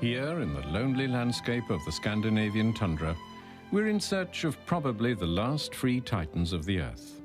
Here, in the lonely landscape of the Scandinavian tundra, we're in search of probably the last free titans of the Earth.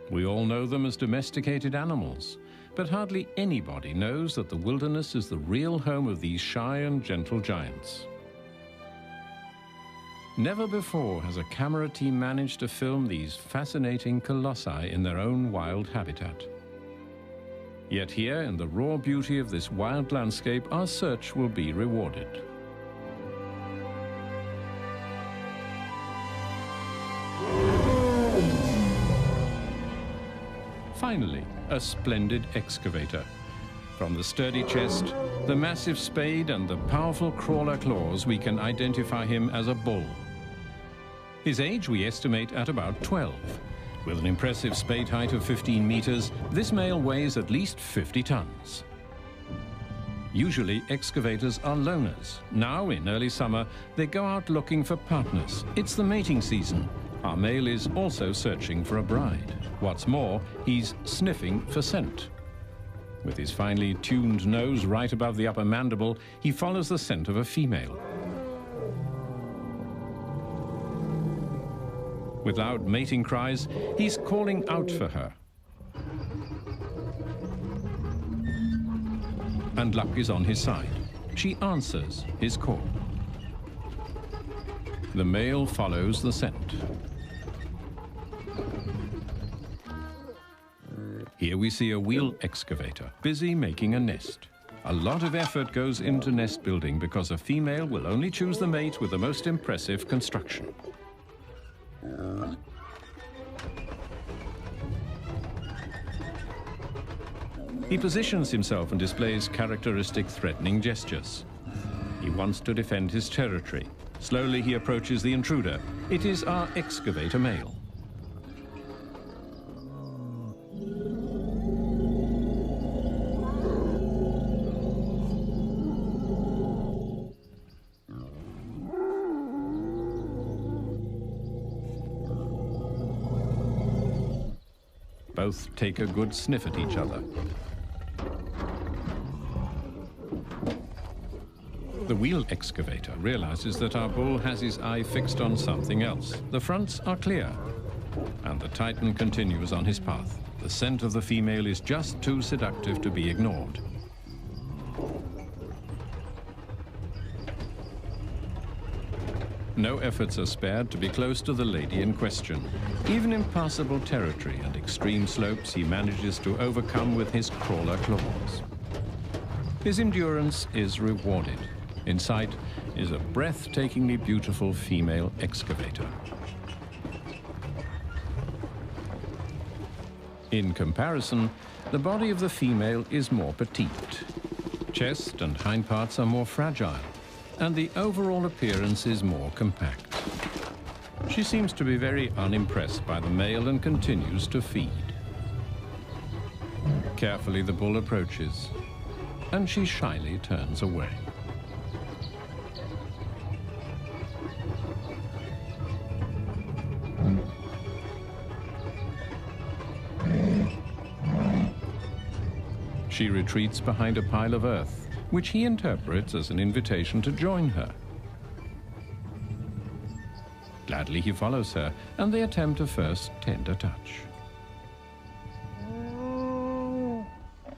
We all know them as domesticated animals, but hardly anybody knows that the wilderness is the real home of these shy and gentle giants. Never before has a camera team managed to film these fascinating colossi in their own wild habitat. Yet here, in the raw beauty of this wild landscape, our search will be rewarded. Finally, a splendid excavator. From the sturdy chest, the massive spade and the powerful crawler claws, we can identify him as a bull. His age we estimate at about 12. With an impressive spade height of 15 meters, this male weighs at least 50 tons. Usually, excavators are loners. Now, in early summer, they go out looking for partners. It's the mating season. Our male is also searching for a bride. What's more, he's sniffing for scent. With his finely tuned nose right above the upper mandible, he follows the scent of a female. With loud mating cries, he's calling out for her. And luck is on his side. She answers his call. The male follows the scent. Here we see a wheel excavator, busy making a nest. A lot of effort goes into nest building because a female will only choose the mate with the most impressive construction. He positions himself and displays characteristic threatening gestures. He wants to defend his territory. Slowly he approaches the intruder. It is our excavator male. Both take a good sniff at each other. The wheel excavator realizes that our bull has his eye fixed on something else. The fronts are clear, and the titan continues on his path. The scent of the female is just too seductive to be ignored. No efforts are spared to be close to the lady in question. Even impassable territory and extreme slopes he manages to overcome with his crawler claws. His endurance is rewarded. In sight is a breathtakingly beautiful female excavator. In comparison, the body of the female is more petite. Chest and hindparts are more fragile, and the overall appearance is more compact. She seems to be very unimpressed by the male and continues to feed. Carefully the bull approaches, and she shyly turns away. She retreats behind a pile of earth, which he interprets as an invitation to join her. Gladly he follows her, and they attempt a first tender touch.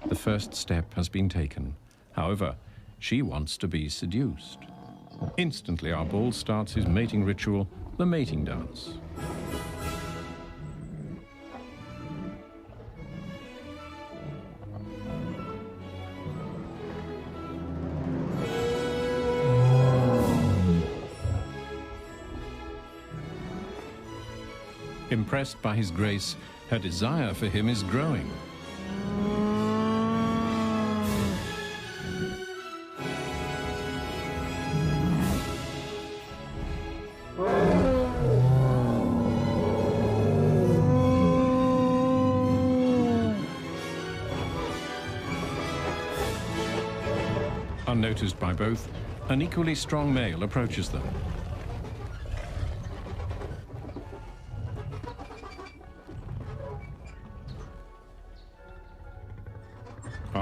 The first step has been taken. However, she wants to be seduced. Instantly, our bull starts his mating ritual, the mating dance. Impressed by his grace, her desire for him is growing. Unnoticed by both, an equally strong male approaches them.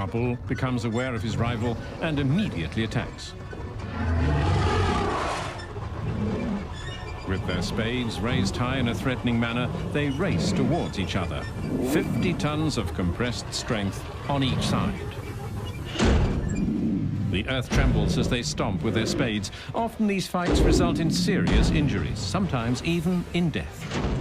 Our bull becomes aware of his rival and immediately attacks. With their spades raised high in a threatening manner, they race towards each other. 50 tons of compressed strength on each side. The earth trembles as they stomp with their spades. Often these fights result in serious injuries, sometimes even in death.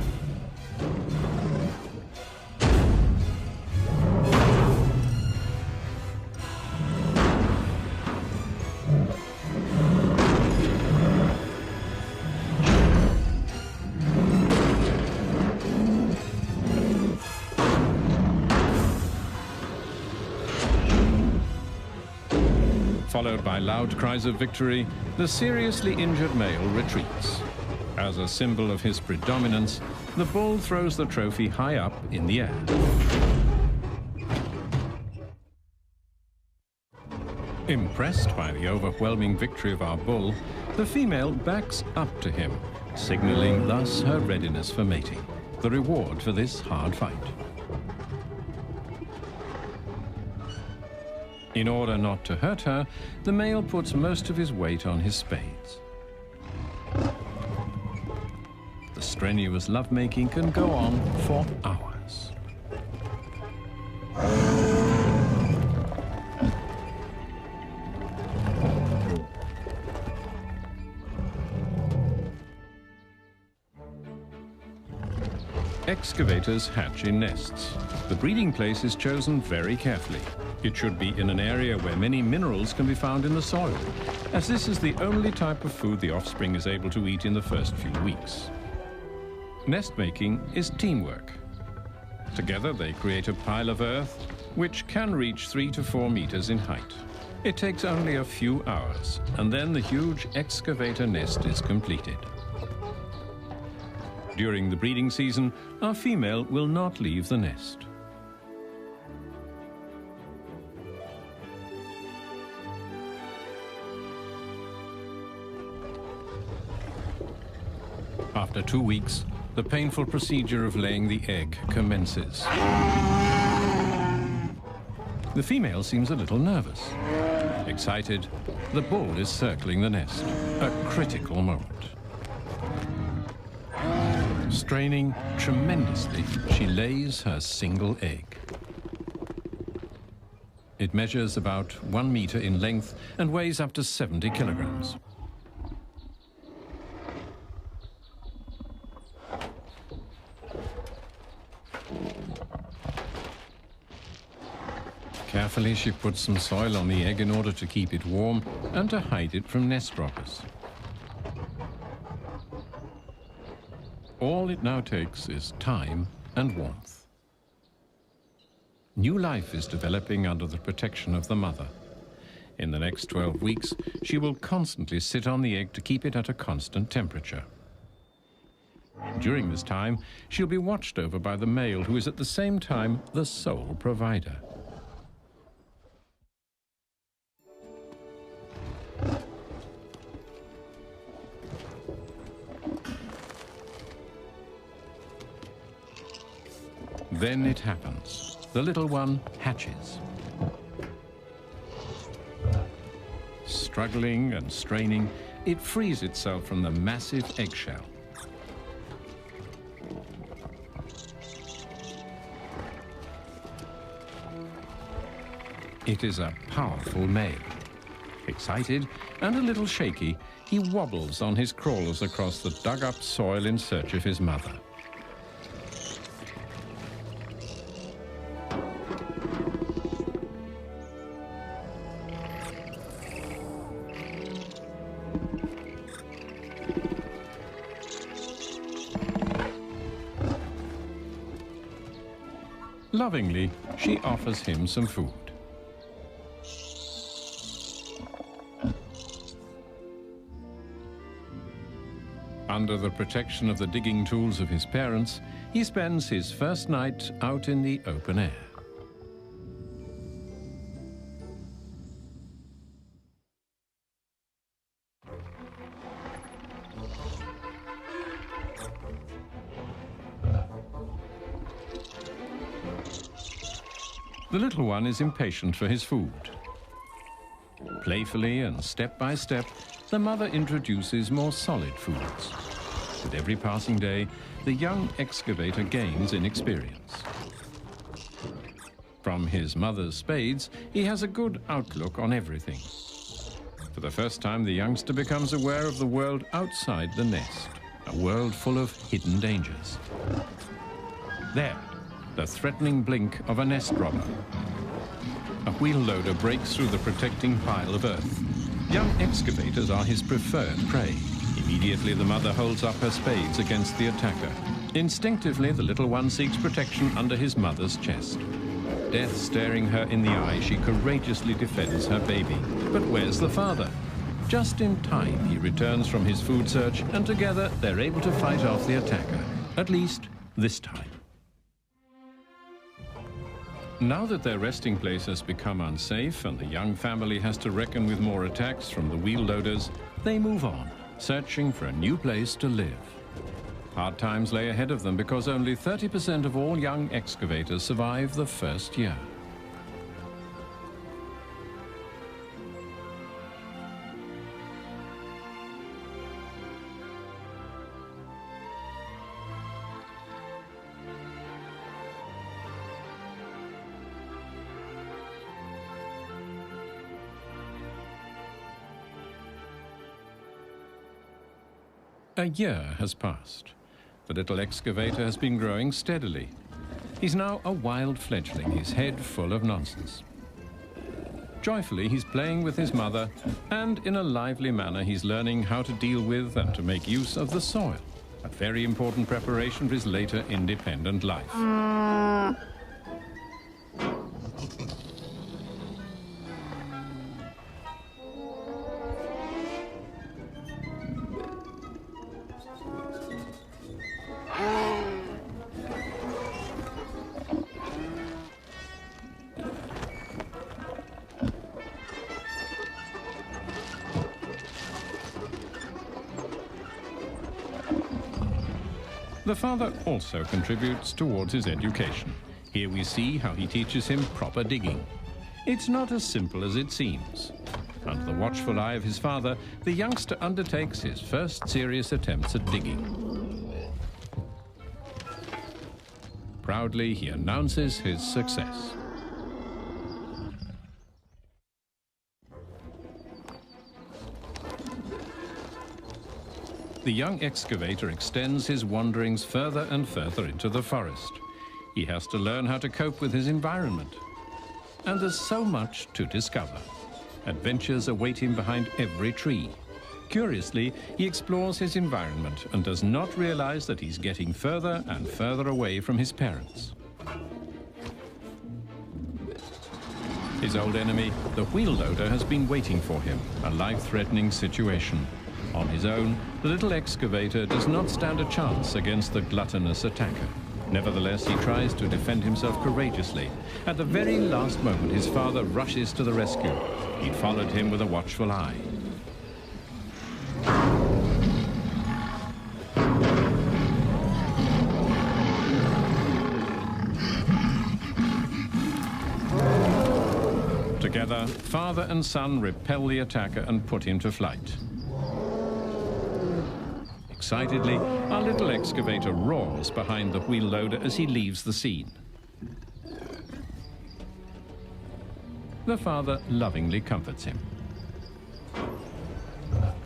Followed by loud cries of victory, the seriously injured male retreats. As a symbol of his predominance, the bull throws the trophy high up in the air. Impressed by the overwhelming victory of our bull, the female backs up to him, signaling thus her readiness for mating, the reward for this hard fight. In order not to hurt her, the male puts most of his weight on his spades. The strenuous lovemaking can go on for hours. Excavators hatch in nests. The breeding place is chosen very carefully. It should be in an area where many minerals can be found in the soil, as this is the only type of food the offspring is able to eat in the first few weeks. Nest making is teamwork. Together they create a pile of earth which can reach 3 to 4 meters in height. It takes only a few hours, and then the huge excavator nest is completed. During the breeding season, our female will not leave the nest. After 2 weeks, the painful procedure of laying the egg commences. The female seems a little nervous. Excited, the bull is circling the nest, a critical moment. Straining tremendously, she lays her single egg. It measures about 1 meter in length and weighs up to 70 kilograms. Carefully, she puts some soil on the egg in order to keep it warm and to hide it from nest robbers. All it now takes is time and warmth. New life is developing under the protection of the mother. In the next 12 weeks, she will constantly sit on the egg to keep it at a constant temperature. During this time, she'll be watched over by the male, who is at the same time the sole provider. Then it happens. The little one hatches. Struggling and straining, it frees itself from the massive eggshell. It is a powerful male. Excited and a little shaky, he wobbles on his crawlers across the dug-up soil in search of his mother. Lovingly, she offers him some food. Under the protection of the digging tools of his parents, he spends his first night out in the open air. The little one is impatient for his food. Playfully and step by step, the mother introduces more solid foods. With every passing day, the young excavator gains in experience. From his mother's spades, he has a good outlook on everything. For the first time, the youngster becomes aware of the world outside the nest, a world full of hidden dangers. There, the threatening blink of a nest robber. A wheel loader breaks through the protecting pile of earth. Young excavators are his preferred prey. Immediately, the mother holds up her spades against the attacker. Instinctively, the little one seeks protection under his mother's chest. Death staring her in the eye, she courageously defends her baby. But where's the father? Just in time, he returns from his food search, and together they're able to fight off the attacker. At least, this time. Now that their resting place has become unsafe and the young family has to reckon with more attacks from the wheel loaders, they move on, searching for a new place to live. Hard times lay ahead of them because only 30% of all young excavators survive the first year. A year has passed. The little excavator has been growing steadily. He's now a wild fledgling, his head full of nonsense. Joyfully, he's playing with his mother, and in a lively manner, he's learning how to deal with and to make use of the soil, a very important preparation for his later independent life. The father also contributes towards his education. Here we see how he teaches him proper digging. It's not as simple as it seems. Under the watchful eye of his father, the youngster undertakes his first serious attempts at digging. Proudly, he announces his success. The young excavator extends his wanderings further and further into the forest. He has to learn how to cope with his environment. And there's so much to discover. Adventures await him behind every tree. Curiously, he explores his environment and does not realize that he's getting further and further away from his parents. His old enemy, the wheel loader, has been waiting for him, a life-threatening situation. On his own, the little excavator does not stand a chance against the gluttonous attacker. Nevertheless, he tries to defend himself courageously. At the very last moment, his father rushes to the rescue. He'd followed him with a watchful eye. Together, father and son repel the attacker and put him to flight. Excitedly, our little excavator roars behind the wheel loader as he leaves the scene. The father lovingly comforts him.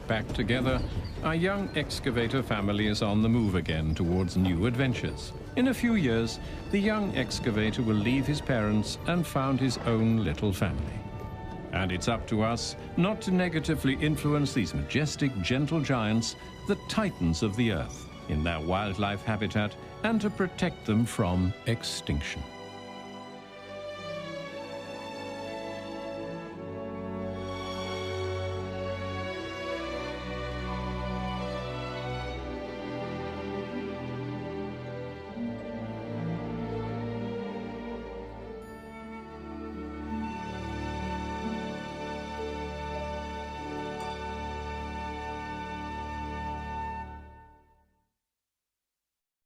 Back together, our young excavator family is on the move again towards new adventures. In a few years, the young excavator will leave his parents and found his own little family. And it's up to us not to negatively influence these majestic, gentle giants, the titans of the earth, in their wildlife habitat, and to protect them from extinction.